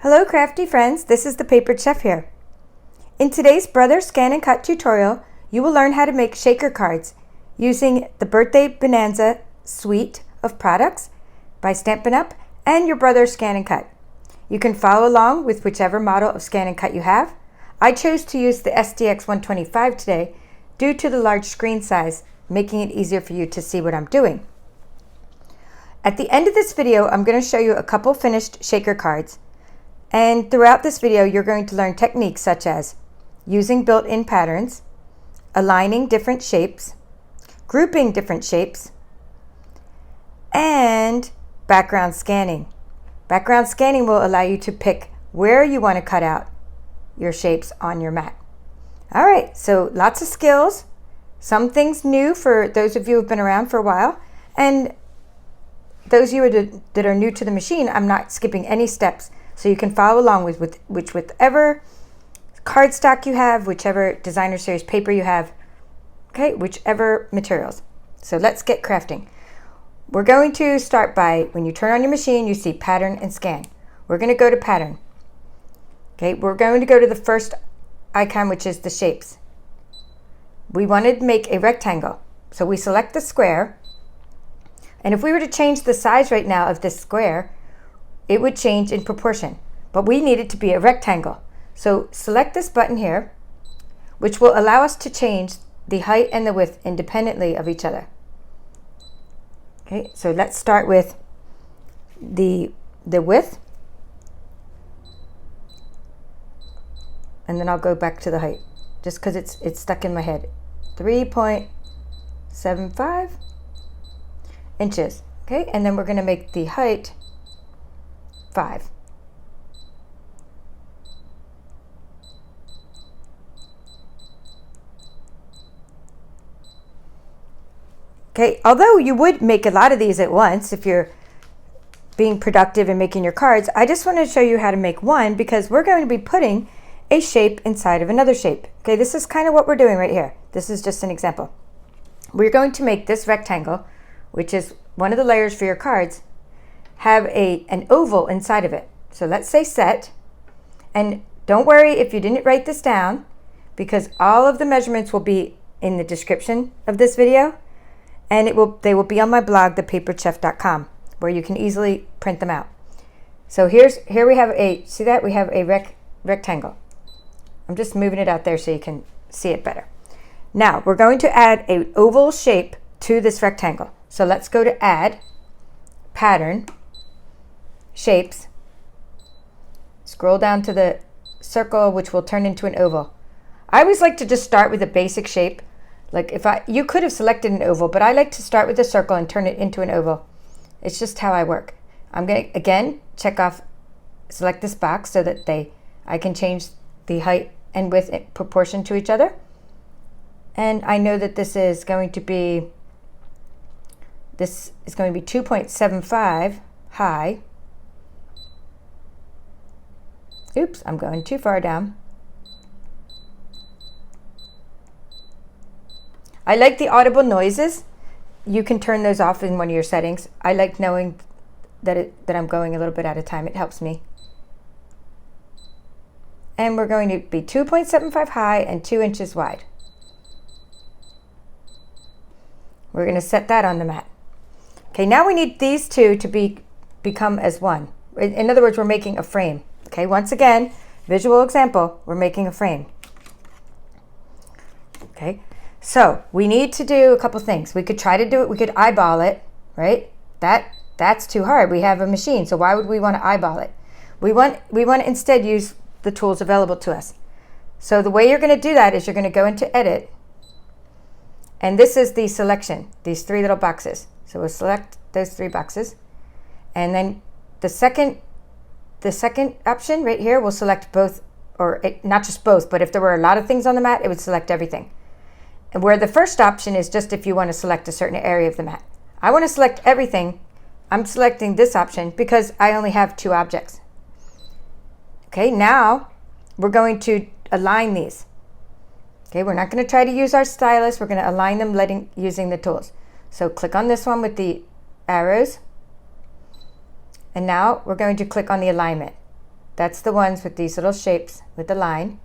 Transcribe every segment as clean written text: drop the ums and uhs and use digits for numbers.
Hello crafty friends, this is the Papered Chef here. In today's Brother ScanNCut tutorial, you will learn how to make shaker cards using the Birthday Bonanza suite of products by Stampin Up and your Brother ScanNCut. You can follow along with whichever model of ScanNCut you have. I chose to use the SDX 125 today due to the large screen size, making it easier for you to see what I'm doing. At the end of this video, I'm going to show you a couple finished shaker cards. And throughout this video, you're going to learn techniques such as using built-in patterns, aligning different shapes, grouping different shapes, and background scanning. Background scanning will allow you to pick where you want to cut out your shapes on your mat. All right, so lots of skills, some things new for those of you who've been around for a while, and those of you that are new to the machine, I'm not skipping any steps. So you can follow along with whichever cardstock you have, whichever designer series paper you have, okay, whichever materials. So let's get crafting. We're going to start by, when you turn on your machine, you see pattern and scan. We're going to go to pattern. Okay, we're going to go to the first icon, which is the shapes. We wanted to make a rectangle. So we select the square. And if we were to change the size right now of this square, it would change in proportion, but we need it to be a rectangle. So select this button here, which will allow us to change the height and the width independently of each other. Okay, so let's start with the width, and then I'll go back to the height, just because it's stuck in my head. 3.75 inches. Okay, and then we're going to make the height 5. Okay, although you would make a lot of these at once if you're being productive and making your cards, I just want to show you how to make one because we're going to be putting a shape inside of another shape. Okay, this is kind of what we're doing right here. This is just an example. We're going to make this rectangle, which is one of the layers for your cards, have an oval inside of it. So let's say set, and don't worry if you didn't write this down because all of the measurements will be in the description of this video, and they will be on my blog, thepaperedchef.com, where you can easily print them out. So here we have see that? We have a rectangle. I'm just moving it out there so you can see it better. Now we're going to add an oval shape to this rectangle. So let's go to add, pattern, shapes, scroll down to the circle, which will turn into an oval. I always like to just start with a basic shape. Like you could have selected an oval, but I like to start with a circle and turn it into an oval. It's just how I work. I'm going to, again, select this box so that I can change the height and width in proportion to each other. And I know that this is going to be 2.75 high. Oops, I'm going too far down. I like the audible noises. You can turn those off in one of your settings. I like knowing that I'm going a little bit at a time. It helps me. And we're going to be 2.75 high and 2 inches wide. We're going to set that on the mat. Okay, now we need these two to become as one. In other words, we're making a frame. Okay, once again, visual example, we're making a frame. Okay, so we need to do a couple things. We could try to do it, we could eyeball it, right? That's too hard. We have a machine, so why would we want to eyeball it? We want to instead use the tools available to us. So the way you're going to do that is you're going to go into edit, and this is the selection, these 3 little boxes. So we'll select those 3 boxes, and then the second option right here will select both, not just both, but if there were a lot of things on the mat, it would select everything. And where the first option is just if you want to select a certain area of the mat. I want to select everything. I'm selecting this option because I only have 2 objects. Okay, now we're going to align these. Okay, we're not going to try to use our stylus. We're going to align them using the tools. So click on this one with the arrows. And now we're going to click on the alignment. That's the ones with these little shapes with the line.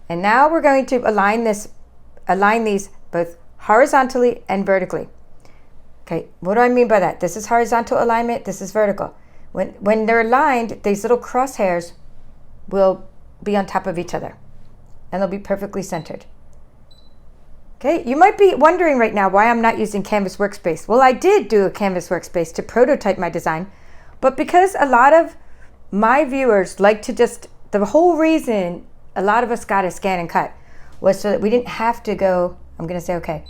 And now we're going to align these both horizontally and vertically. Okay, what do I mean by that? This is horizontal alignment, this is vertical. When they're aligned, these little crosshairs will be on top of each other and they'll be perfectly centered. Okay, you might be wondering right now why I'm not using Canvas Workspace. Well, I did do a Canvas Workspace to prototype my design, but because a lot of my viewers like to just, the whole reason a lot of us got a ScanNCut was so that we didn't have to go, I'm going to say okay,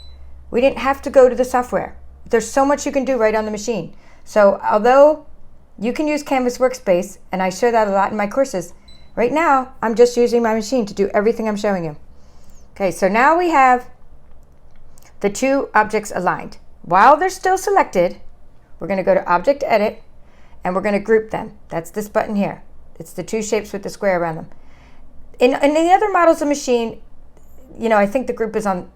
we didn't have to go to the software. There's so much you can do right on the machine. So although you can use Canvas Workspace, and I show that a lot in my courses, right now I'm just using my machine to do everything I'm showing you. Okay, so now we have the two objects aligned. While they're still selected, we're going to go to Object Edit, and we're going to group them. That's this button here. It's the two shapes with the square around them. In the other models of machine, you know, I think the group is on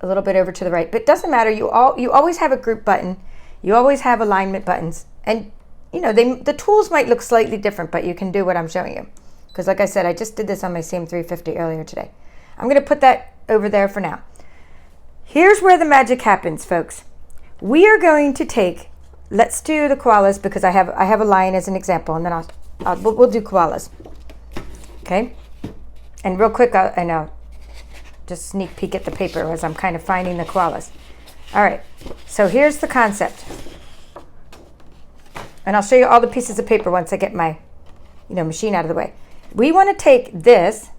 a little bit over to the right, but it doesn't matter. You always have a group button. You always have alignment buttons, and you know the tools might look slightly different, but you can do what I'm showing you. Because like I said, I just did this on my CM350 earlier today. I'm going to put that over there for now. Here's where the magic happens, folks. We are going to take, let's do the koalas because I have a lion as an example, and then we'll do koalas. Okay, and real quick, I know. Just sneak peek at the paper as I'm kind of finding the koalas. All right, so here's the concept. And I'll show you all the pieces of paper once I get my, machine out of the way. We want to take this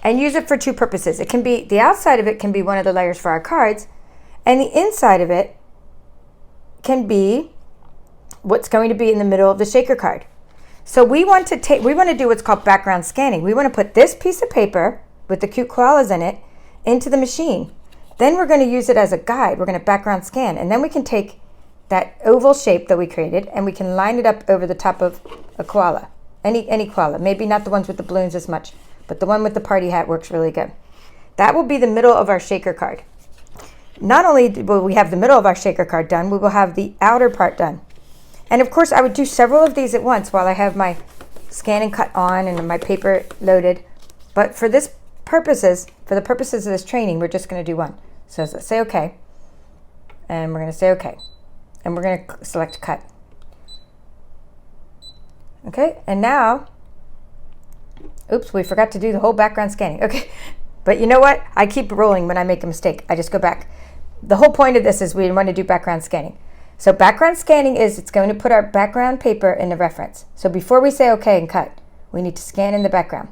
and use it for two purposes. It can be, the outside of it can be one of the layers for our cards, and the inside of it can be what's going to be in the middle of the shaker card. So we want to do what's called background scanning. We want to put this piece of paper with the cute koalas in it into the machine. Then we're going to use it as a guide. We're going to background scan, and then we can take that oval shape that we created and we can line it up over the top of a koala, any koala. Maybe not the ones with the balloons as much, but the one with the party hat works really good. That will be the middle of our shaker card. Not only will we have the middle of our shaker card done, we will have the outer part done. And of course I would do several of these at once while I have my ScanNCut on and my paper loaded, but for the purposes of this training, we're just going to do one. So let's say okay, and we're going to say okay, and we're going to select cut. Okay, and now, oops, we forgot to do the whole background scanning. Okay, but you know what? I keep rolling when I make a mistake. I just go back. The whole point of this is we want to do background scanning. So background scanning is it's going to put our background paper in the reference. So before we say okay and cut, we need to scan in the background.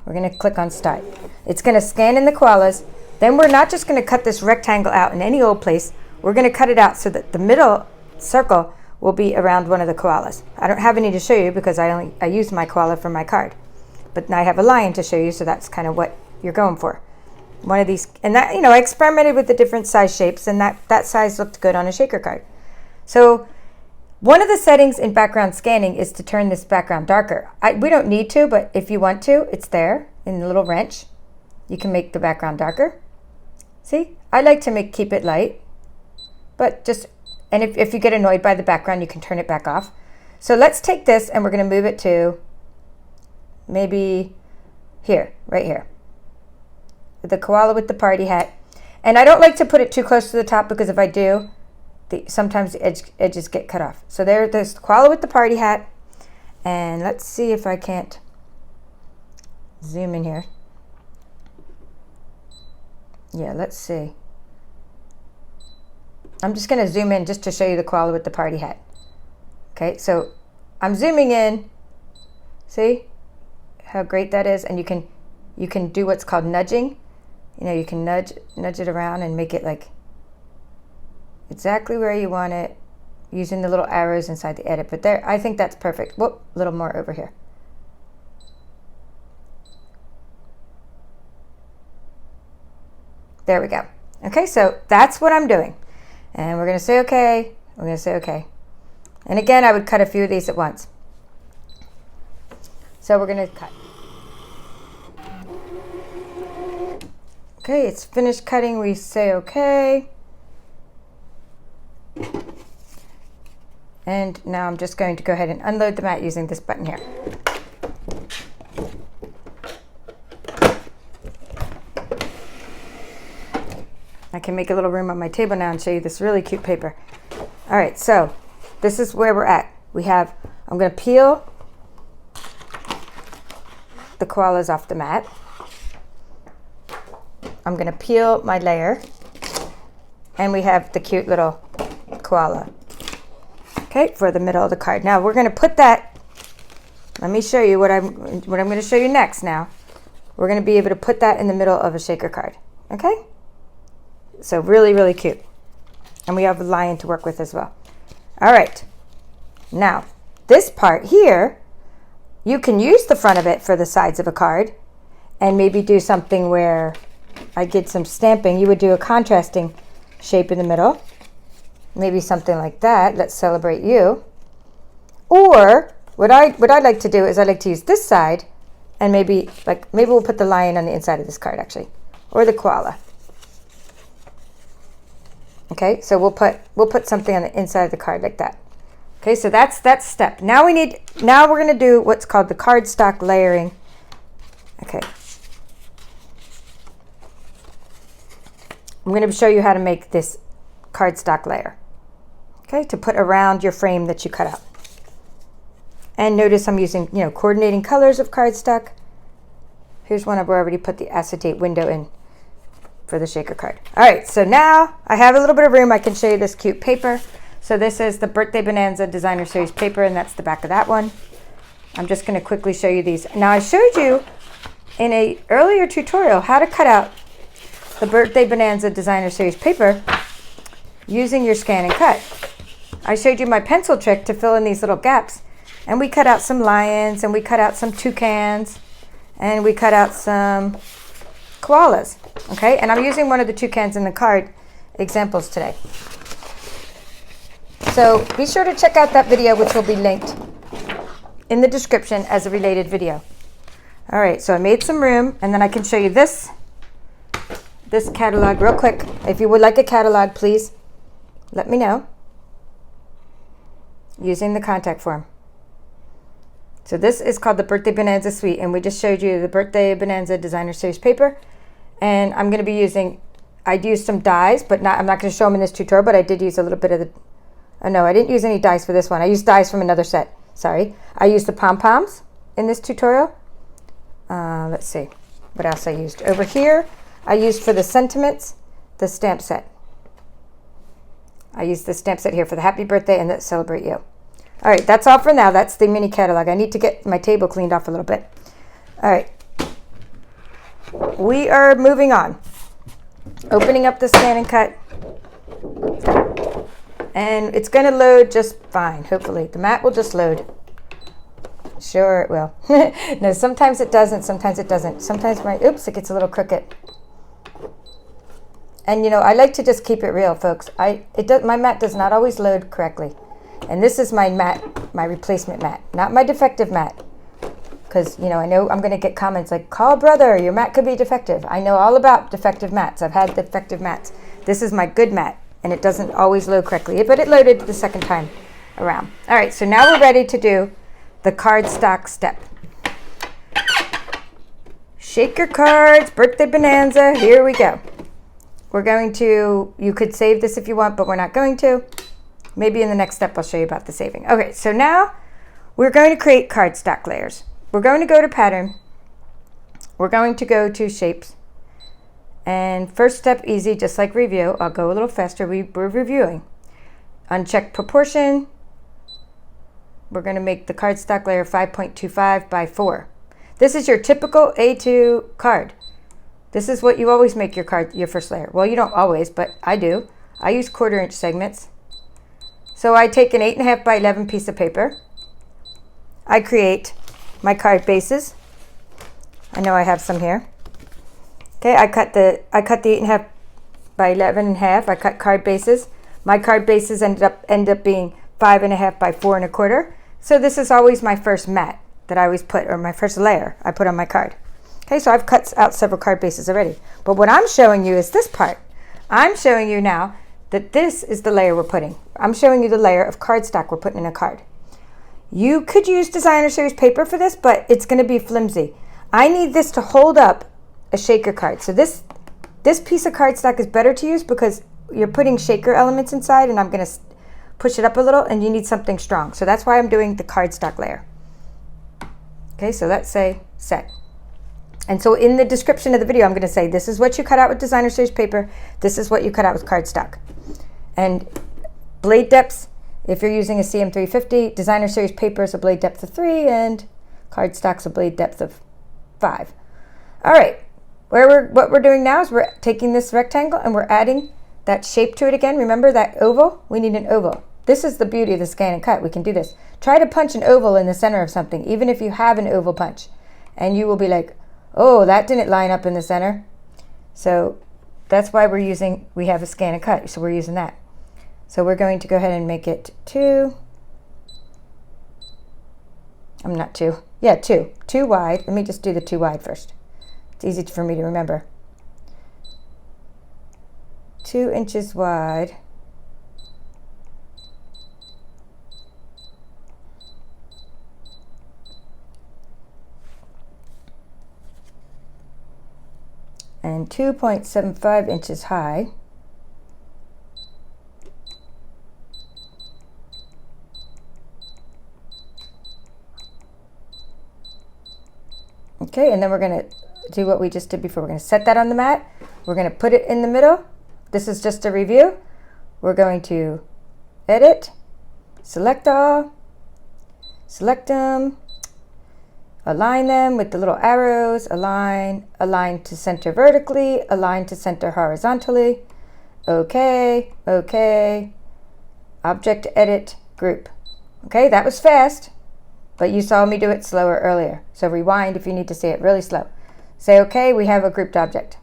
We're going to click on Start. It's going to scan in the koalas. Then we're not just going to cut this rectangle out in any old place. We're going to cut it out so that the middle circle will be around one of the koalas. I don't have any to show you because I used my koala for my card. But now I have a lion to show you, so that's kind of what you're going for. One of these, and that, I experimented with the different size shapes, and that size looked good on a shaker card. So one of the settings in background scanning is to turn this background darker. We don't need to, but if you want to, it's there in the little wrench. You can make the background darker. See, I like to keep it light, but and if you get annoyed by the background, you can turn it back off. So let's take this and we're going to move it to maybe here, right here. The koala with the party hat. And I don't like to put it too close to the top because if I do, sometimes the edges get cut off. So there's the koala with the party hat. And let's see if I can't zoom in here. Yeah, let's see. I'm just going to zoom in just to show you the koala with the party hat. Okay, so I'm zooming in. See how great that is? And you can do what's called nudging. You can nudge it around and make it like exactly where you want it using the little arrows inside the edit. But there, I think that's perfect. Whoop, a little more over here. There we go. Okay, so that's what I'm doing. And we're going to say okay. We're going to say okay. And again, I would cut a few of these at once. So we're going to cut. Okay, it's finished cutting. We say okay. And now I'm just going to go ahead and unload the mat using this button here. can make a little room on my table now and show you this really cute paper. All right, so this is where we're at. I'm going to peel the koalas off the mat. I'm going to peel my layer, and we have the cute little koala, okay, for the middle of the card. Now we're going to put that, let me show you what I'm going to show you next now. We're going to be able to put that in the middle of a shaker card, okay? So really, really cute. And we have a lion to work with as well. All right, now this part here, you can use the front of it for the sides of a card and maybe do something where I get some stamping. You would do a contrasting shape in the middle. Maybe something like that. Let's celebrate you. Or what I'd like to do is I'd like to use this side and maybe we'll put the lion on the inside of this card actually, or the koala. Okay, so we'll put something on the inside of the card like that. Okay, so that's that step. Now we're going to do what's called the cardstock layering. Okay. I'm going to show you how to make this cardstock layer. Okay, to put around your frame that you cut out. And notice I'm using, coordinating colors of cardstock. Here's one I've already put the acetate window in for the shaker card. All right, so now I have a little bit of room. I can show you this cute paper. So this is the Birthday Bonanza Designer Series paper, and that's the back of that one. I'm just going to quickly show you these. Now I showed you in an earlier tutorial how to cut out the Birthday Bonanza Designer Series paper using your ScanNCut. I showed you my pencil trick to fill in these little gaps, and we cut out some lions, and we cut out some toucans, and we cut out some koalas. Okay, and I'm using one of the toucans in the card examples today. So be sure to check out that video, which will be linked in the description as a related video. All right, so I made some room, and then I can show you this catalog real quick. If you would like a catalog, please let me know using the contact form. So this is called the Birthday Bonanza Suite, and we just showed you the Birthday Bonanza Designer Series paper. And I'm going to be using, I used some dies, but I'm not going to show them in this tutorial, but I did use a little bit of the, oh no, I didn't use any dies for this one. I used dies from another set, sorry. I used the pom-poms in this tutorial. Let's see what else I used. Over here, I used for the sentiments, the stamp set. I used the stamp set here for the happy birthday and the celebrate you. All right, that's all for now. That's the mini catalog. I need to get my table cleaned off a little bit. All right. We are moving on. Opening up the ScanNCut. And it's going to load just fine, hopefully. The mat will just load. Sure it will. No, sometimes it doesn't, sometimes it doesn't. Sometimes it gets a little crooked. And I like to just keep it real, folks. My mat does not always load correctly. And this is my mat, my replacement mat, not my defective mat. Because, I know I'm going to get comments like, call brother, your mat could be defective. I know all about defective mats. I've had defective mats. This is my good mat, and it doesn't always load correctly, but it loaded the second time around. All right, so now we're ready to do the cardstock step. Shake your cards, Birthday Bonanza, here we go. We're going to, you could save this if you want, but we're not going to. Maybe in the next step I'll show you about the saving. Okay, so now we're going to create cardstock layers. We're going to go to pattern. We're going to go to shapes. And first step, easy, just like review. I'll go a little faster. We're reviewing. Uncheck proportion. We're going to make the cardstock layer 5.25 by 4. This is your typical A2 card. This is what you always make your first layer. Well, you don't always, but I do. I use 1/4 inch segments. So I take an 8.5 by 11 piece of paper. I create my card bases. I know I have some here. Okay, I cut the 8.5 by 11.5. I cut card bases. My card bases end up being 5.5 by 4.25. So this is always my first mat that I always put, or my first layer I put on my card. Okay, so I've cut out several card bases already. But what I'm showing you is this part. I'm showing you now that this is the layer we're putting. I'm showing you the layer of cardstock we're putting in a card. You could use designer series paper for this, but it's going to be flimsy. I need this to hold up a shaker card. So this This piece of cardstock is better to use because you're putting shaker elements inside, and I'm going to push it up a little, and you need something strong. So that's why I'm doing the cardstock layer. Okay, so let's say set. And so in the description of the video, I'm going to say, this is what you cut out with designer series paper. This is what you cut out with cardstock. And blade depths, if you're using a CM350, designer series paper is a blade depth of 3, and cardstock's a blade depth of 5. All right, what we're doing now is we're taking this rectangle and we're adding that shape to it again. Remember that oval? We need an oval. This is the beauty of the ScanNCut. We can do this. Try to punch an oval in the center of something, even if you have an oval punch, and you will be like, oh, that didn't line up in the center. So that's why we have a ScanNCut, so we're using that. So we're going to go ahead and make it 2. I'm not 2. Yeah, 2. 2 wide. Let me just do the 2 wide first. It's easy for me to remember. 2 inches wide. And 2.75 inches high. Okay, and then we're going to do what we just did before. We're going to set that on the mat. We're going to put it in the middle. This is just a review. We're going to edit, select all, select them, align them with the little arrows, align to center vertically, align to center horizontally. Okay, okay. Object, edit, group. Okay, that was fast, but you saw me do it slower earlier. So rewind if you need to say it really slow. Say, okay, we have a grouped object.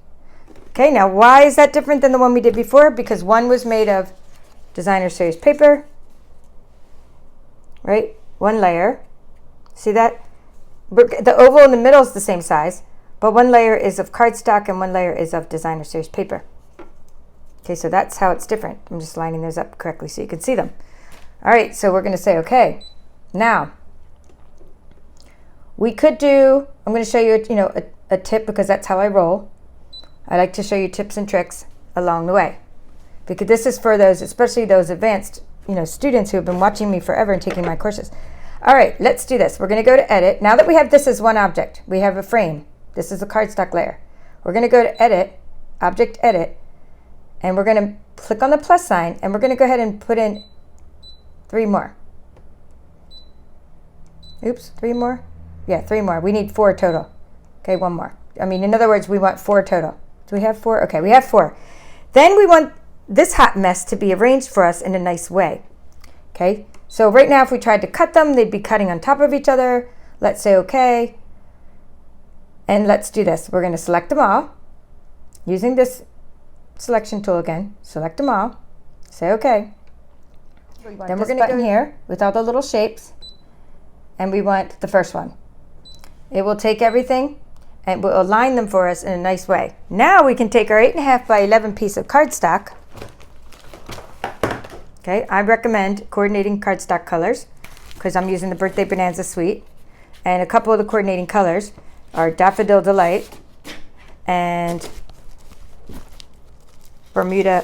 Okay, now why is that different than the one we did before? Because one was made of designer series paper, right? One layer. See that? The oval in the middle is the same size, but one layer is of cardstock and one layer is of designer series paper. Okay, so that's how it's different. I'm just lining those up correctly so you can see them. All right, so we're going to say, okay, now we could do, I'm going to show you, a tip because that's how I roll. I like to show you tips and tricks along the way because this is for those, especially those advanced, students who have been watching me forever and taking my courses. All right, let's do this. We're going to go to edit. Now that we have this as one object, we have a frame. This is a cardstock layer. We're going to go to edit, object edit, and we're going to click on the plus sign, and we're going to go ahead and put in 3 more. Oops, 3 more? Yeah, 3 more. We need 4 total. Okay, 1 more. In other words, we want 4 total. Do we have 4? Okay, we have 4. Then we want this hot mess to be arranged for us in a nice way. Okay, so right now if we tried to cut them, they'd be cutting on top of each other. Let's say okay. And let's do this. We're going to select them all. Using this selection tool again, select them all. Say okay. Then we're going to go here with all the little shapes. And we want the first one. It will take everything and will align them for us in a nice way. Now we can take our 8.5 by 11 piece of cardstock. Okay, I recommend coordinating cardstock colors because I'm using the Birthday Bonanza suite. And a couple of the coordinating colors are Daffodil Delight and Bermuda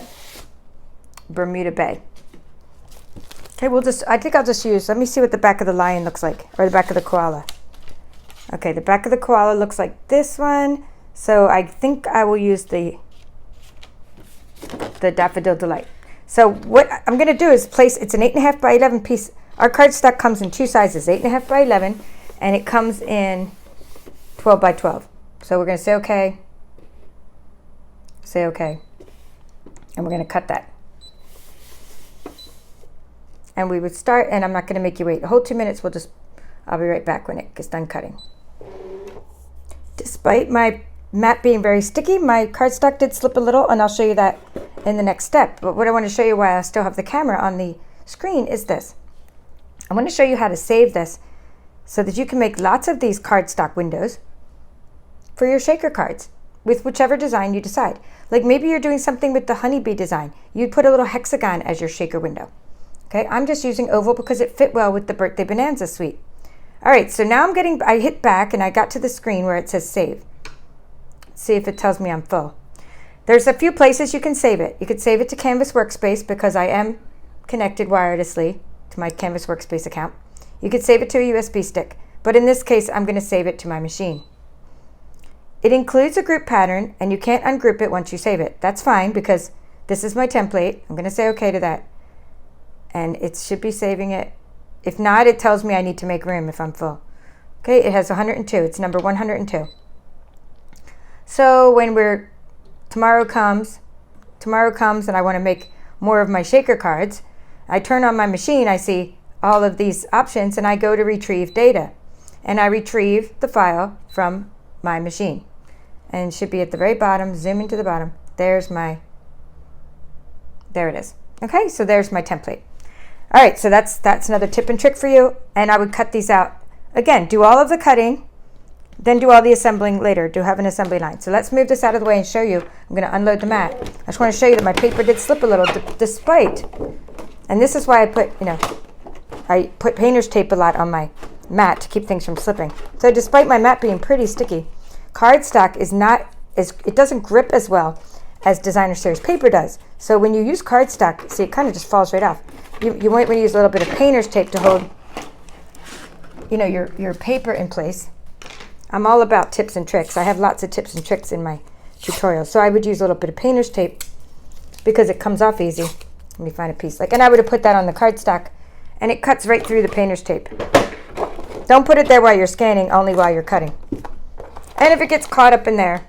Bay. Okay, I think I'll just use, let me see what the back of the lion looks like, or the back of the koala. Okay, the back of the koala looks like this one. So I think I will use the Daffodil Delight. So what I'm going to do is place, it's an 8.5 by 11 piece. Our cardstock comes in 2 sizes, 8.5 by 11, and it comes in 12 by 12. So we're going to say okay, and we're going to cut that. And we would start, and I'm not going to make you wait the whole 2 minutes. I'll be right back when it gets done cutting. Despite my mat being very sticky, my cardstock did slip a little, and I'll show you that in the next step. But what I want to show you while I still have the camera on the screen is this. I want to show you how to save this so that you can make lots of these cardstock windows for your shaker cards with whichever design you decide. Like maybe you're doing something with the honeybee design. You'd put a little hexagon as your shaker window. Okay, I'm just using oval because it fit well with the Birthday Bonanza suite. All right, so now I hit back and I got to the screen where it says save. Let's see if it tells me I'm full. There's a few places you can save it. You could save it to Canvas Workspace because I am connected wirelessly to my Canvas Workspace account. You could save it to a USB stick, but in this case, I'm going to save it to my machine. It includes a group pattern, and you can't ungroup it once you save it. That's fine because this is my template. I'm going to say OK to that. And it should be saving it. If not, it tells me I need to make room if I'm full. Okay, it has 102. It's number 102. So when tomorrow comes and I want to make more of my shaker cards, I turn on my machine, I see all of these options, and I go to retrieve data. And I retrieve the file from my machine. And it should be at the very bottom, zoom into the bottom. There it is. Okay, so there's my template. All right, so that's another tip and trick for you. And I would cut these out. Again, do all of the cutting, then do all the assembling later. Do have an assembly line. So let's move this out of the way and show you. I'm going to unload the mat. I just want to show you that my paper did slip a little despite, and this is why I put painter's tape a lot on my mat to keep things from slipping. So despite my mat being pretty sticky, cardstock it doesn't grip as well as designer series paper does. So when you use cardstock, see, it kind of just falls right off. You might want to use a little bit of painter's tape to hold, your paper in place. I'm all about tips and tricks. I have lots of tips and tricks in my tutorials. So I would use a little bit of painter's tape because it comes off easy. Let me find a piece. And I would have put that on the cardstock, and it cuts right through the painter's tape. Don't put it there while you're scanning, only while you're cutting. And if it gets caught up in there,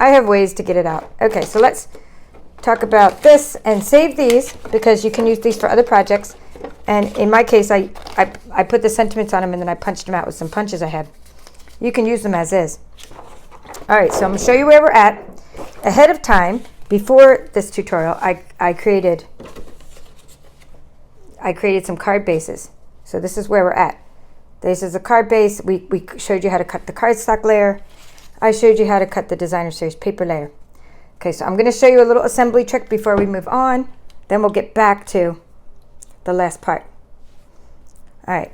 I have ways to get it out. Okay, so let's talk about this and save these because you can use these for other projects. And in my case, I put the sentiments on them and then I punched them out with some punches I had. You can use them as is. All right, so I'm going to show you where we're at. Ahead of time, before this tutorial, I created some card bases. So this is where we're at. This is a card base. We showed you how to cut the cardstock layer. I showed you how to cut the designer series paper layer. Okay, so I'm going to show you a little assembly trick before we move on. Then we'll get back to the last part. All right.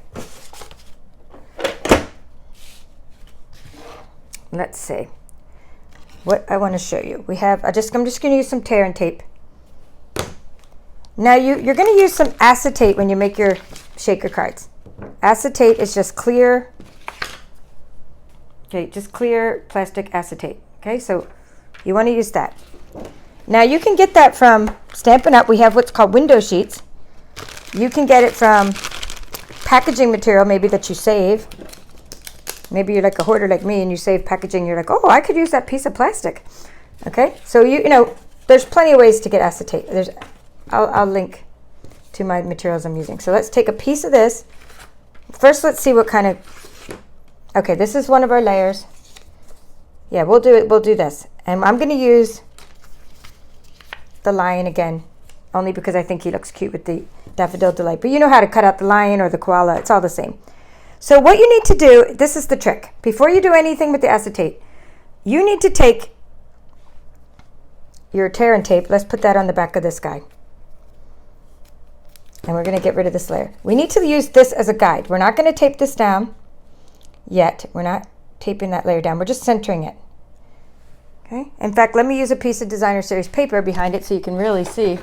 Let's see what I want to show you. I'm just going to use some tear and tape. Now you're going to use some acetate when you make your shaker cards. Acetate is just clear. Okay, just clear plastic acetate. Okay, so you want to use that. Now you can get that from Stampin' Up. We have what's called window sheets. You can get it from packaging material, maybe that you save. Maybe you're like a hoarder like me and you save packaging. You're like, oh, I could use that piece of plastic. Okay, so there's plenty of ways to get acetate. I'll link to my materials I'm using. So let's take a piece of this. First, let's see what kind of. Okay, this is one of our layers. Yeah, we'll do this, and I'm going to use the lion again, only because I think he looks cute with the Daffodil Delight. But you know how to cut out the lion or the koala. It's all the same. So what you need to do, this is the trick. Before you do anything with the acetate, you need to take your tear and tape. Let's put that on the back of this guy. And we're going to get rid of this layer. We need to use this as a guide. We're not going to tape this down yet. We're not taping that layer down. We're just centering it. Okay. In fact, let me use a piece of designer series paper behind it so you can really see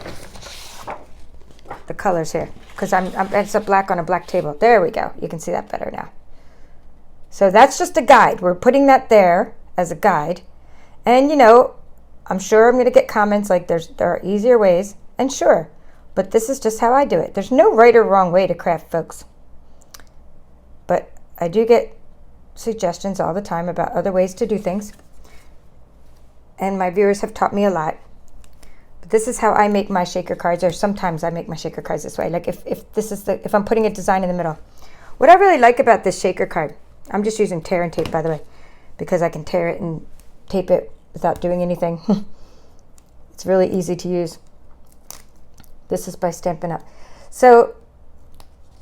the colors here. Because it's a black on a black table. There we go. You can see that better now. So that's just a guide. We're putting that there as a guide. And I'm sure I'm going to get comments like there are easier ways. And sure. But this is just how I do it. There's no right or wrong way to craft, folks. But I do get suggestions all the time about other ways to do things. And my viewers have taught me a lot. But this is how I make my shaker cards, or sometimes I make my shaker cards this way. Like if I'm putting a design in the middle. What I really like about this shaker card, I'm just using tear and tape, by the way, because I can tear it and tape it without doing anything. It's really easy to use. This is by Stampin' Up. So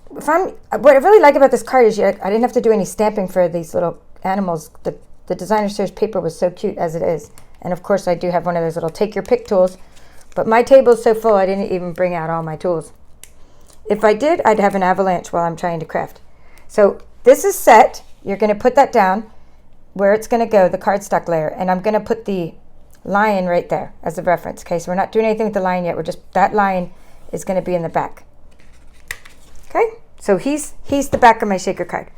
what I really like about this card is I didn't have to do any stamping for these little animals. The designer series paper was so cute as it is. And of course I do have one of those little take your pick tools. But my table is so full I didn't even bring out all my tools. If I did, I'd have an avalanche while I'm trying to craft. So this is set. You're going to put that down where it's going to go, the cardstock layer. And I'm going to put the lion right there as a reference. Okay, so we're not doing anything with the lion yet. We're just, that lion is going to be in the back. Okay, so he's the back of my shaker card.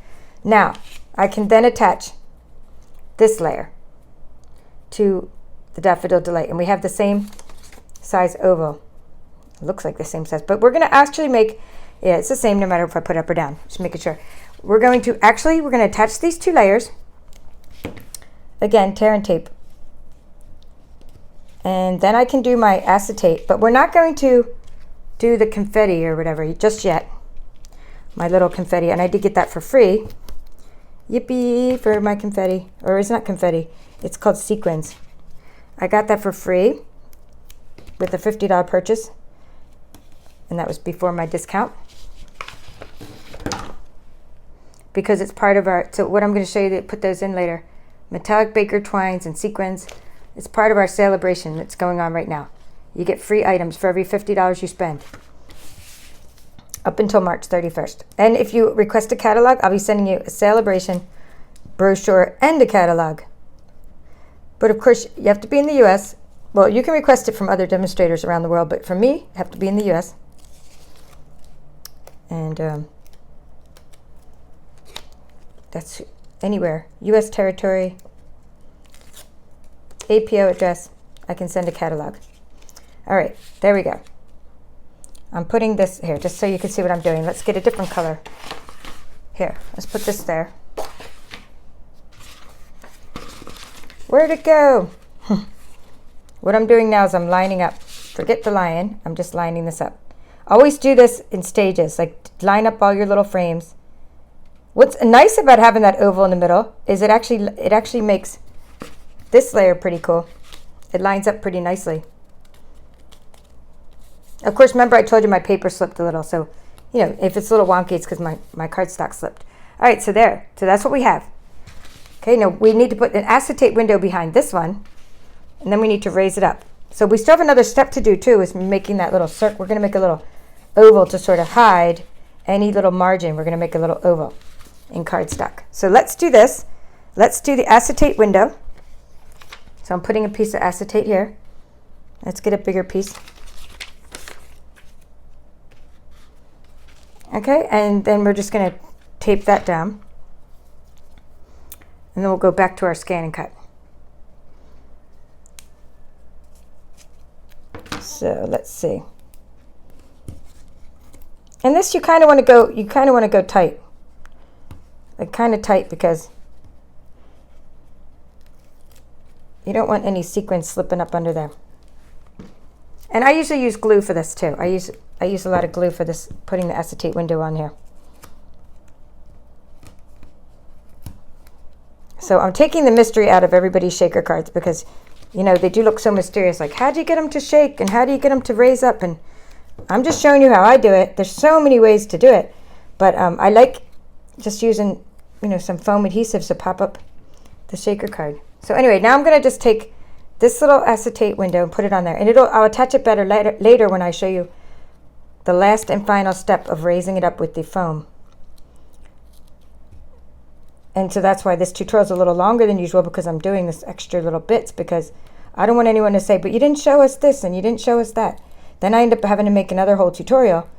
Now, I can then attach this layer to the Daffodil Delight, and we have the same size oval. It looks like the same size, but we're going to actually make, yeah, it's the same no matter if I put it up or down. Just making sure. We're going to attach these 2 layers. Again, tear and tape. And then I can do my acetate, but we're not going to do the confetti or whatever just yet. My little confetti, and I did get that for free. Yippee for my confetti, or it's not confetti, it's called sequins. I got that for free with a $50 purchase, and that was before my discount. Because it's part of our, so what I'm going to show you, to put those in later. Metallic baker twines and sequins. It's part of our celebration that's going on right now. You get free items for every $50 you spend. Up until March 31st. And if you request a catalog, I'll be sending you a celebration brochure and a catalog. But of course, you have to be in the US. Well, you can request it from other demonstrators around the world, but for me, you have to be in the US. And that's anywhere. US territory, APO address, I can send a catalog. All right, there we go. I'm putting this here just so you can see what I'm doing. Let's get a different color. Here, let's put this there. Where'd it go? What I'm doing now is I'm lining up. Forget the lion, I'm just lining this up. Always do this in stages, like line up all your little frames. What's nice about having that oval in the middle is it actually makes this layer pretty cool. It lines up pretty nicely. Of course, remember I told you my paper slipped a little, so you know, if it's a little wonky, it's because my cardstock slipped. All right, so there. So that's what we have. Okay, now we need to put an acetate window behind this one, and then we need to raise it up. So we still have another step to do too, is making that little circle. We're going to make a little oval to sort of hide any little margin. We're going to make a little oval in cardstock. So let's do this. Let's do the acetate window. So I'm putting a piece of acetate here. Let's get a bigger piece. Okay, and then we're just going to tape that down. And then we'll go back to our ScanNCut. So let's see. And this you kind of want to go tight. Like kind of tight, because you don't want any sequins slipping up under there. And I usually use glue for this too. I use a lot of glue for this, putting the acetate window on here. So I'm taking the mystery out of everybody's shaker cards, because you know, they do look so mysterious, like how do you get them to shake and how do you get them to raise up? And I'm just showing you how I do it. There's so many ways to do it, but I like just using, you know, some foam adhesives to pop up the shaker card. So anyway, now I'm going to just take this little acetate window and put it on there, and I'll attach it better later when I show you the last and final step of raising it up with the foam. And so that's why this tutorial is a little longer than usual, because I'm doing this extra little bits, because I don't want anyone to say, but you didn't show us this and you didn't show us that. Then I end up having to make another whole tutorial.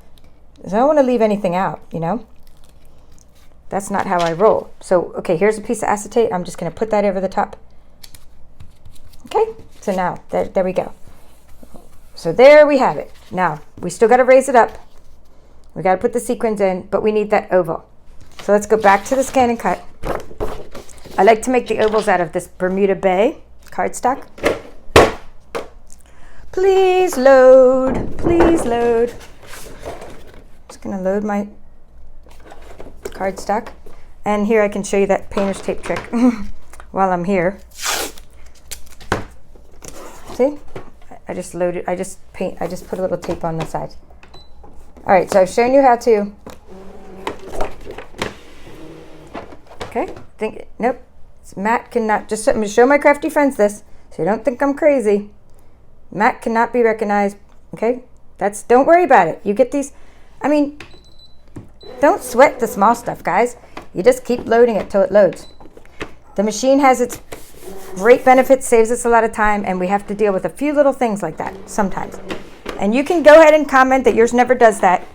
So I don't want to leave anything out, you know. That's not how I roll. So, okay, here's a piece of acetate. I'm just going to put that over the top. Okay, so now, there we go. So there we have it. Now, we still got to raise it up. We got to put the sequins in, but we need that oval. So let's go back to the ScanNCut. I like to make the ovals out of this Bermuda Bay cardstock. Please load, please load. Just gonna load my cardstock. And here I can show you that painter's tape trick while I'm here. See? I just loaded, I just put a little tape on the side. All right, so I've shown you how to. Okay, nope. Matte cannot, just I'm gonna show my crafty friends this, so you don't think I'm crazy. Matte cannot be recognized, okay? Don't worry about it. You get these, I mean, don't sweat the small stuff, guys. You just keep loading it till it loads. The machine has its Great benefits, saves us a lot of time, and we have to deal with a few little things like that sometimes. And you can go ahead and comment that yours never does that.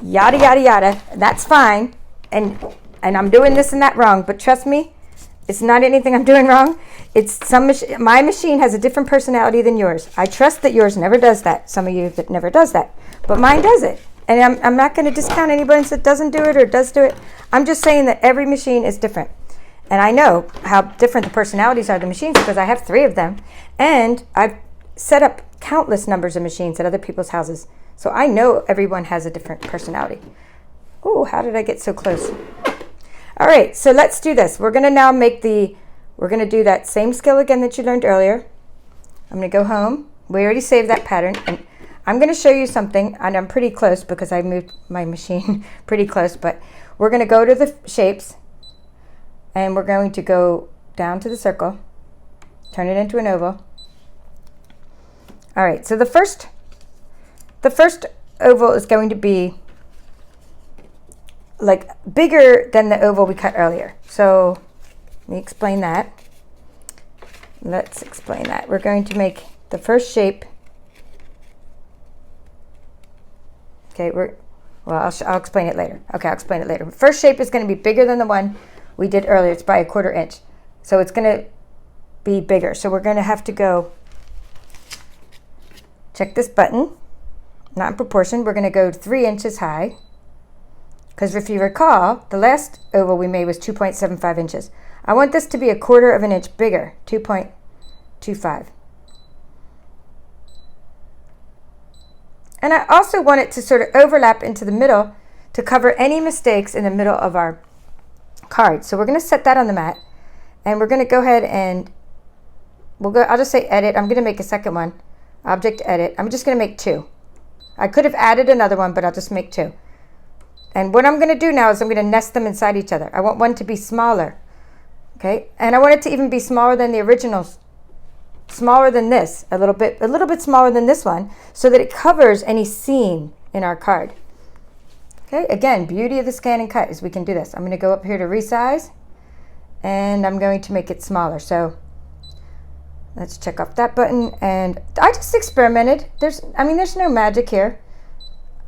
Yada, yada, yada. That's fine. And I'm doing this and that wrong, but trust me, it's not anything I'm doing wrong. It's my machine has a different personality than yours. I trust that yours never does that. Some of you that never does that, but mine does it. And I'm not going to discount anybody that doesn't do it or does do it. I'm just saying that every machine is different. And I know how different the personalities are of the machines because I have 3 of them. And I've set up countless numbers of machines at other people's houses. So I know everyone has a different personality. Oh, how did I get so close? All right, so let's do this. We're going to now we're going to do that same skill again that you learned earlier. I'm going to go home. We already saved that pattern. And I'm going to show you something, and I'm pretty close because I moved my machine pretty close, but we're going to go to the shapes, and we're going to go down to the circle, turn it into an oval. All right, so the first oval is going to be like bigger than the oval we cut earlier. So let me explain that. Let's explain that. We're going to make the first shape. Okay, I'll explain it later. Okay, I'll explain it later. First shape is going to be bigger than the one we did earlier. It's by 1/4 inch. So it's going to be bigger. So we're going to have to go check this button. Not in proportion. We're going to go 3 inches high. Because if you recall, the last oval we made was 2.75 inches. I want this to be 1/4 inch bigger, 2.25. And I also want it to sort of overlap into the middle to cover any mistakes in the middle of our card. So we're going to set that on the mat, and we're going to go ahead and I'll just say edit. I'm going to make a second one. Object edit. I'm just going to make 2. I could have added another one, but I'll just make 2. And what I'm going to do now is I'm going to nest them inside each other. I want one to be smaller. Okay? And I want it to even be smaller than the originals. Smaller than this, a little bit smaller than this one, so that it covers any seam in our card. Okay, again, beauty of the ScanNCut is we can do this. I'm going to go up here to resize, and I'm going to make it smaller. So let's check off that button, and I just experimented. There's no magic here.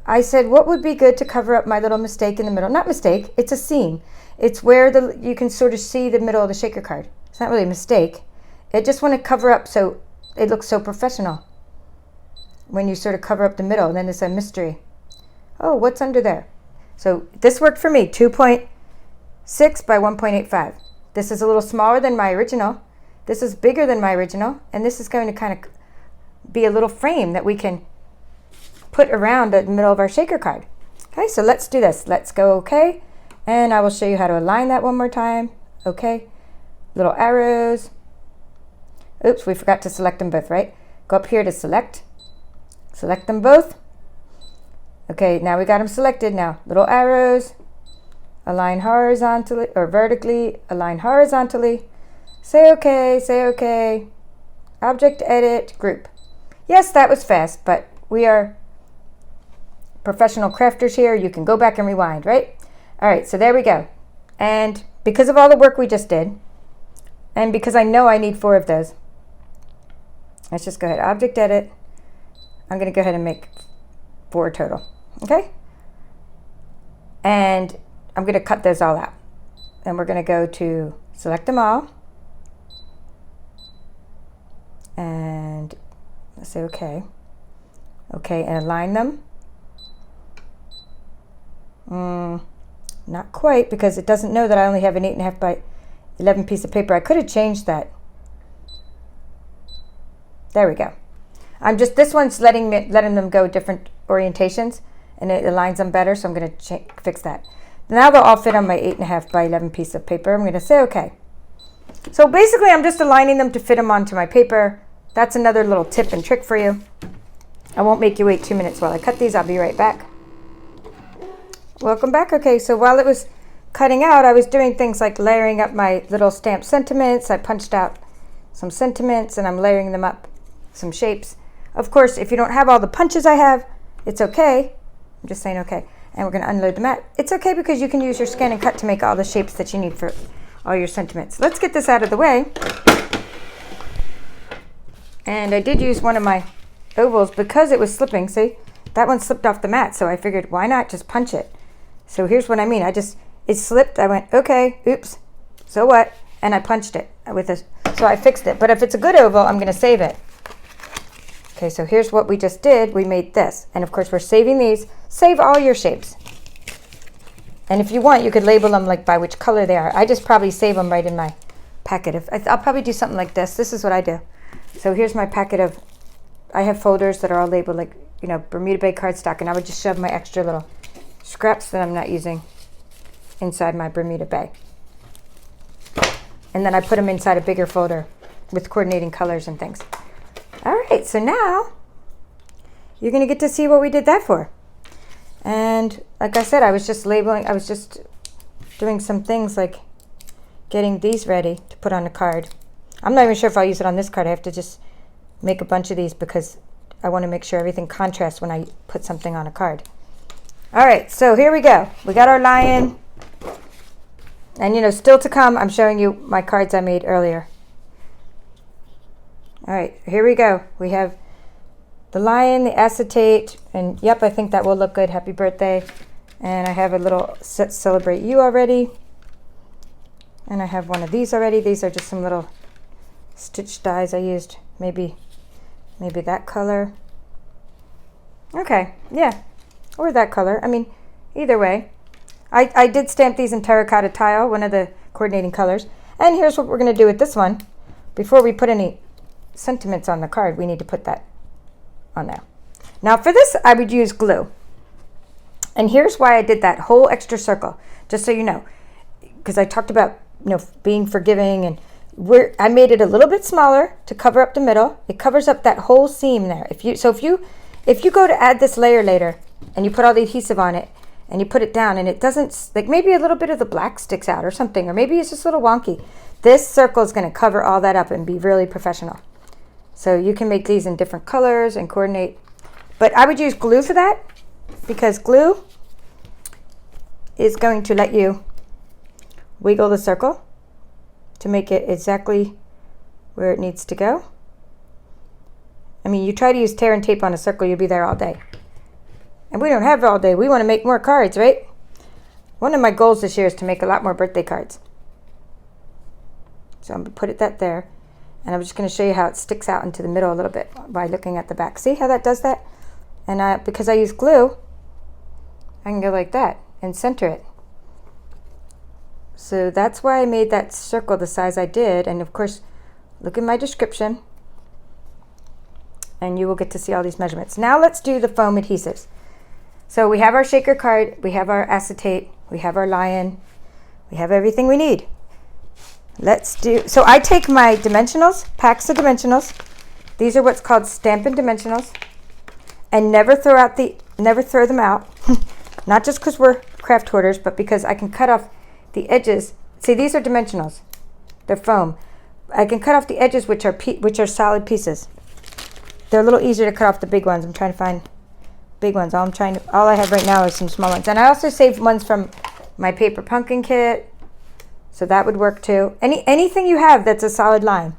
I said, what would be good to cover up my little mistake in the middle? Not mistake, it's a seam. It's where you can sort of see the middle of the shaker card. It's not really a mistake. I just want to cover up so it looks so professional when you sort of cover up the middle, and then it's a mystery. Oh, what's under there? So this worked for me, 2.6 by 1.85. This is a little smaller than my original. This is bigger than my original, and this is going to kind of be a little frame that we can put around the middle of our shaker card. Okay, so let's do this. Let's go OK, and I will show you how to align that one more time. OK, little arrows. Oops, we forgot to select them both, right? Go up here to select them both. Okay, now we got them selected. Now, little arrows, align horizontally or vertically, align horizontally. Say OK, say OK. Object edit, group. Yes, that was fast, but we are professional crafters here. You can go back and rewind, right? All right, so there we go. And because of all the work we just did, and because I know I need 4 of those, let's just go ahead, object edit. I'm going to go ahead and make 4 total, okay? And I'm going to cut those all out. And we're going to go to select them all. And let's say okay. Okay, and align them. Not quite, because it doesn't know that I only have an 8.5 by 11 piece of paper. I could have changed that. There we go. This one's letting them go different orientations, and it aligns them better, so I'm going to fix that. Now they'll all fit on my 8.5 by 11 piece of paper. I'm going to say OK. So basically, I'm just aligning them to fit them onto my paper. That's another little tip and trick for you. I won't make you wait 2 minutes while I cut these. I'll be right back. Welcome back. Okay, so while it was cutting out, I was doing things like layering up my little stamped sentiments. I punched out some sentiments, and I'm layering them up. Some shapes. Of course, if you don't have all the punches I have, it's okay. I'm just saying okay. And we're going to unload the mat. It's okay because you can use your ScanNCut to make all the shapes that you need for all your sentiments. Let's get this out of the way. And I did use one of my ovals because it was slipping. See, that one slipped off the mat, so I figured why not just punch it. So here's what I mean. It slipped. I went, okay, oops, so what? And I punched it with a, so I fixed it. But if it's a good oval, I'm going to save it. Okay, so here's what we just did. We made this. And of course, we're saving these. Save all your shapes. And if you want, you could label them like by which color they are. I just probably save them right in my packet. I'll probably do something like this. This is what I do. So here's my packet of, I have folders that are all labeled like, you know, Bermuda Bay cardstock. And I would just shove my extra little scraps that I'm not using inside my Bermuda Bay. And then I put them inside a bigger folder with coordinating colors and things. All right, so now you're going to get to see what we did that for. And like I said, I was just doing some things like getting these ready to put on a card. I'm not even sure if I'll use it on this card. I have to just make a bunch of these because I want to make sure everything contrasts when I put something on a card. All right, so here we go. We got our lion. And you know, still to come, I'm showing you my cards I made earlier. All right, here we go. We have the lion, the acetate, and yep, I think that will look good. Happy birthday. And I have a little celebrate you already. And I have one of these already. These are just some little stitch dies I used. Maybe that color. Okay, yeah, or that color. I mean, either way. I did stamp these in terracotta tile, one of the coordinating colors. And here's what we're going to do with this one. Before we put any sentiments on the card, we need to put that on there. Now for this, I would use glue. And here's why I did that whole extra circle, just so you know. Because I talked about, you know, being forgiving, and I made it a little bit smaller to cover up the middle. It covers up that whole seam there. If you go to add this layer later and you put all the adhesive on it, and you put it down and it doesn't, like maybe a little bit of the black sticks out or something, or maybe it's just a little wonky. This circle is going to cover all that up and be really professional. So you can make these in different colors and coordinate. But I would use glue for that because glue is going to let you wiggle the circle to make it exactly where it needs to go. I mean, you try to use tear and tape on a circle, you'll be there all day. And we don't have it all day. We want to make more cards, right? One of my goals this year is to make a lot more birthday cards. So I'm going to put that there. And I'm just going to show you how it sticks out into the middle a little bit by looking at the back. See how that does that? And because I use glue, I can go like that and center it. So that's why I made that circle the size I did. And of course, look in my description and you will get to see all these measurements. Now let's do the foam adhesives. So we have our shaker card, we have our acetate, we have our lion, we have everything we need. So I take my dimensionals, packs of dimensionals. These are what's called Stampin' dimensionals, and never throw them out. Not just because we're craft hoarders, but because I can cut off the edges. See, these are dimensionals. They're foam. I can cut off the edges, which are solid pieces. They're a little easier to cut off the big ones. I'm trying to find big ones. All I have right now is some small ones. And I also saved ones from my paper pumpkin kit. So that would work too. Anything you have that's a solid line.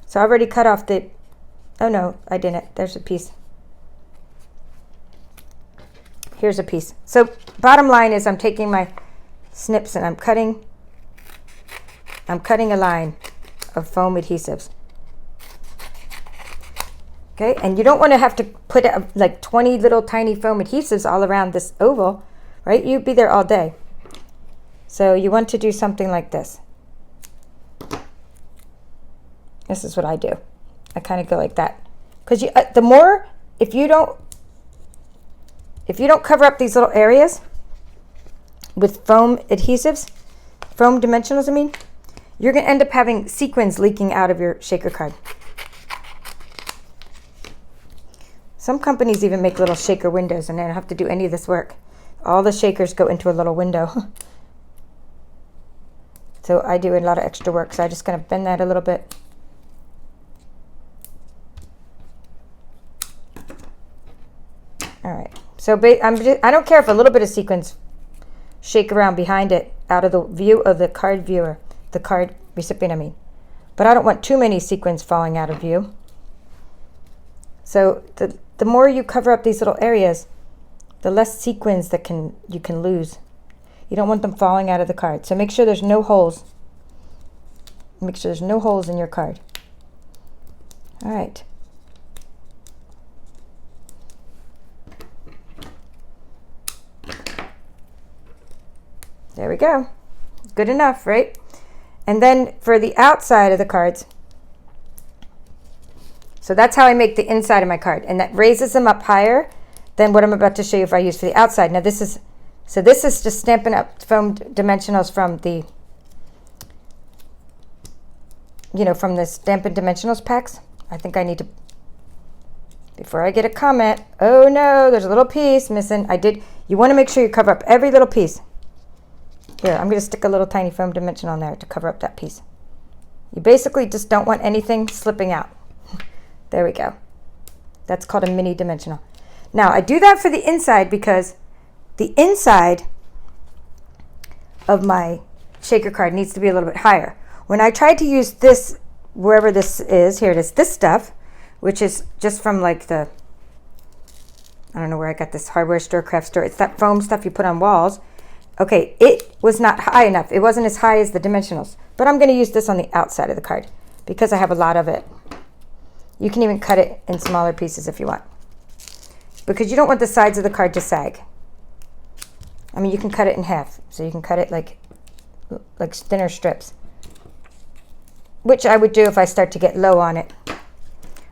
So I already cut off oh no, I didn't. There's a piece. Here's a piece. So bottom line is I'm taking my snips and I'm cutting a line of foam adhesives. Okay, and you don't want to have to put like 20 little tiny foam adhesives all around this oval, right? You'd be there all day. So you want to do something like this. This is what I do. I kind of go like that. Because if you don't cover up these little areas with foam adhesives, foam dimensionals, I mean, you're going to end up having sequins leaking out of your shaker card. Some companies even make little shaker windows and they don't have to do any of this work. All the shakers go into a little window. So I do a lot of extra work. So I'm just going to bend that a little bit. All right. So I don't care if a little bit of sequins shake around behind it out of the view of the card viewer, the card recipient, I mean. But I don't want too many sequins falling out of view. So the more you cover up these little areas, the less sequins that you can lose. You don't want them falling out of the card. So make sure there's no holes. Make sure there's no holes in your card. All right. There we go. Good enough, right? And then for the outside of the cards, so that's how I make the inside of my card, and that raises them up higher than what I'm about to show you if I use for the outside. Now this is just Stampin' Up foam dimensionals from the, from the Stampin' Dimensionals packs. I think I need to, before I get a comment, oh no, there's a little piece missing. You want to make sure you cover up every little piece. Here, I'm going to stick a little tiny foam dimension on there to cover up that piece. You basically just don't want anything slipping out. There we go. That's called a mini dimensional. Now, I do that for the inside because the inside of my shaker card needs to be a little bit higher. When I tried to use this, wherever this is, here it is, this stuff, which is just from like I don't know where I got this, hardware store, craft store. It's that foam stuff you put on walls. Okay, it was not high enough. It wasn't as high as the dimensionals. But I'm going to use this on the outside of the card because I have a lot of it. You can even cut it in smaller pieces if you want, because you don't want the sides of the card to sag. I mean, you can cut it in half. So you can cut it like thinner strips, which I would do if I start to get low on it.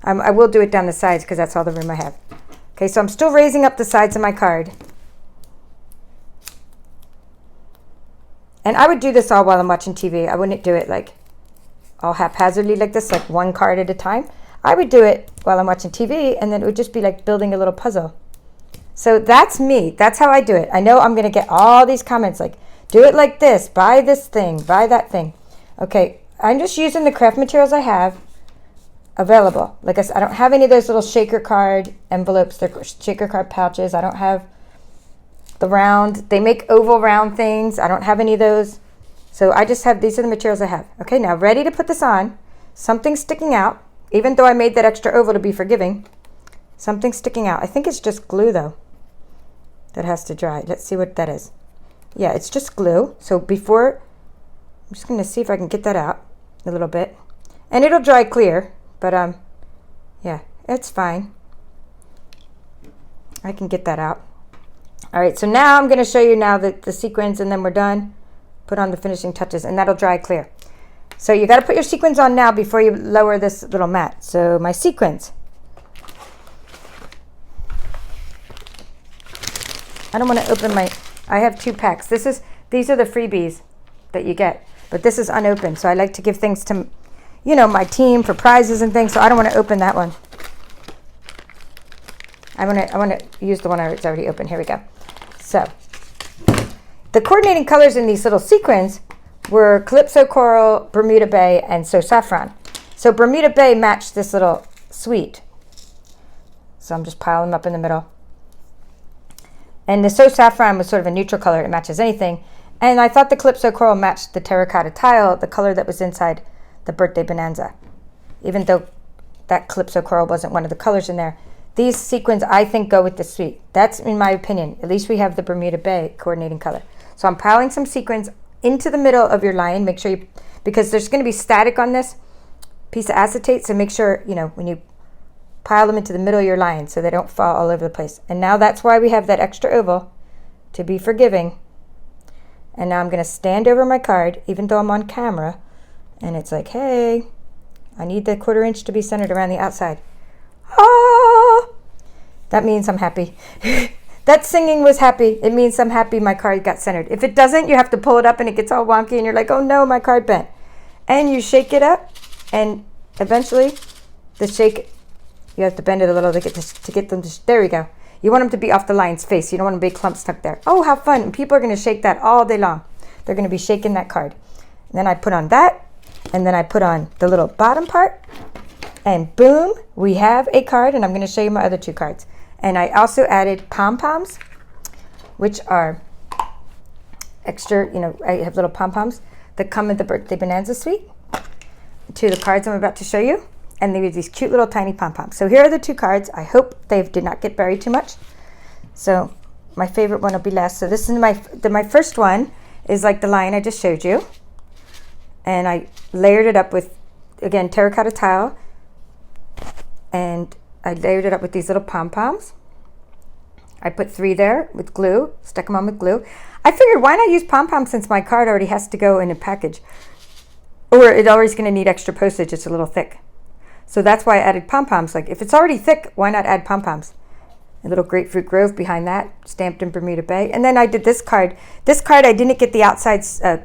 I will do it down the sides because that's all the room I have. Okay, so I'm still raising up the sides of my card. And I would do this all while I'm watching TV. I wouldn't do it like all haphazardly like this, like one card at a time. I would do it while I'm watching TV, and then it would just be like building a little puzzle. So that's me. That's how I do it. I know I'm going to get all these comments like, do it like this, buy this thing, buy that thing. Okay, I'm just using the craft materials I have available. Like I said, I don't have any of those little shaker card envelopes. They're shaker card pouches. I don't have the round. They make oval round things. I don't have any of those. So I just have, these are the materials I have. Okay, now ready to put this on. Something sticking out. Even though I made that extra oval to be forgiving, something's sticking out. I think it's just glue though that has to dry. Let's see what that is. Yeah, it's just glue. So before, I'm just going to see if I can get that out a little bit. And it'll dry clear, but yeah, it's fine. I can get that out. All right, so now I'm going to show you now the sequins, and then we're done. Put on the finishing touches, and that'll dry clear. So you got to put your sequins on now before you lower this little mat. So my sequins. I don't want to open I have 2 packs. These are the freebies that you get, but this is unopened. So I like to give things to, my team for prizes and things. So I don't want to open that one. I want to use the one that's already open. Here we go. So the coordinating colors in these little sequins were Calypso Coral, Bermuda Bay, and So Saffron. So Bermuda Bay matched this little suite. So I'm just piling them up in the middle. And the So Saffron was sort of a neutral color. It matches anything. And I thought the Calypso Coral matched the terracotta tile, the color that was inside the Birthday Bonanza. Even though that Calypso Coral wasn't one of the colors in there. These sequins, I think, go with the suite. That's in my opinion. At least we have the Bermuda Bay coordinating color. So I'm piling some sequins into the middle of your line. Make sure because there's going to be static on this piece of acetate, so make sure, when you pile them into the middle of your line so they don't fall all over the place. And now that's why we have that extra oval to be forgiving. And now I'm going to stand over my card, even though I'm on camera, and it's like, hey, I need the 1/4 inch to be centered around the outside. Ah, that means I'm happy. That singing was happy. It means I'm happy my card got centered. If it doesn't, you have to pull it up and it gets all wonky and you're like, oh no, my card bent. And you shake it up, and eventually you have to bend it a little to get them to, there we go. You want them to be off the lion's face. You don't want a big clump stuck there. Oh, how fun. And people are going to shake that all day long. They're going to be shaking that card. And then I put on that, and then I put on the little bottom part, and boom, we have a card, and I'm going to show you my other 2 cards. And I also added pom-poms, which are extra, I have little pom-poms that come in the Birthday Bonanza suite to the cards I'm about to show you. And they were these cute little tiny pom-poms. So here are the 2 cards. I hope they did not get buried too much. So my favorite one will be last. So this is my first one is like the lion I just showed you. And I layered it up with, again, terracotta tile. And I layered it up with these little pom-poms. I put 3 there with glue, stuck them on with glue. I figured why not use pom-poms since my card already has to go in a package. Or it's always going to need extra postage. It's a little thick. So that's why I added pom-poms. Like if it's already thick, why not add pom-poms? A little grapefruit grove behind that, stamped in Bermuda Bay. And then I did this card. This card, I didn't get the outside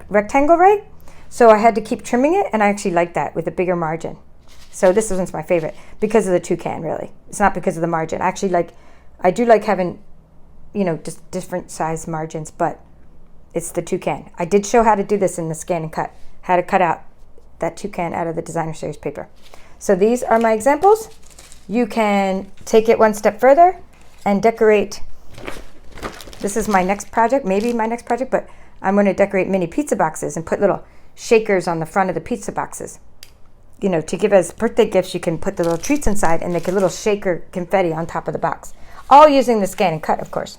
rectangle right. So I had to keep trimming it. And I actually like that with a bigger margin. So this one's my favorite because of the toucan, really. It's not because of the margin. Actually, I do like having, you know, just different size margins, but it's the toucan. I did show how to do this in the ScanNCut, how to cut out that toucan out of the designer series paper. So these are my examples. You can take it one step further and decorate. This is my next project, maybe my next project, but I'm going to decorate mini pizza boxes and put little shakers on the front of the pizza boxes. You know, to give as birthday gifts, you can put the little treats inside and make a little shaker confetti on top of the box. All using the ScanNCut, of course.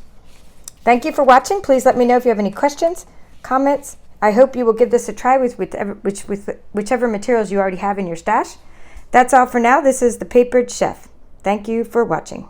Thank you for watching. Please let me know if you have any questions, comments. I hope you will give this a try with whichever materials you already have in your stash. That's all for now. This is the Papered Chef. Thank you for watching.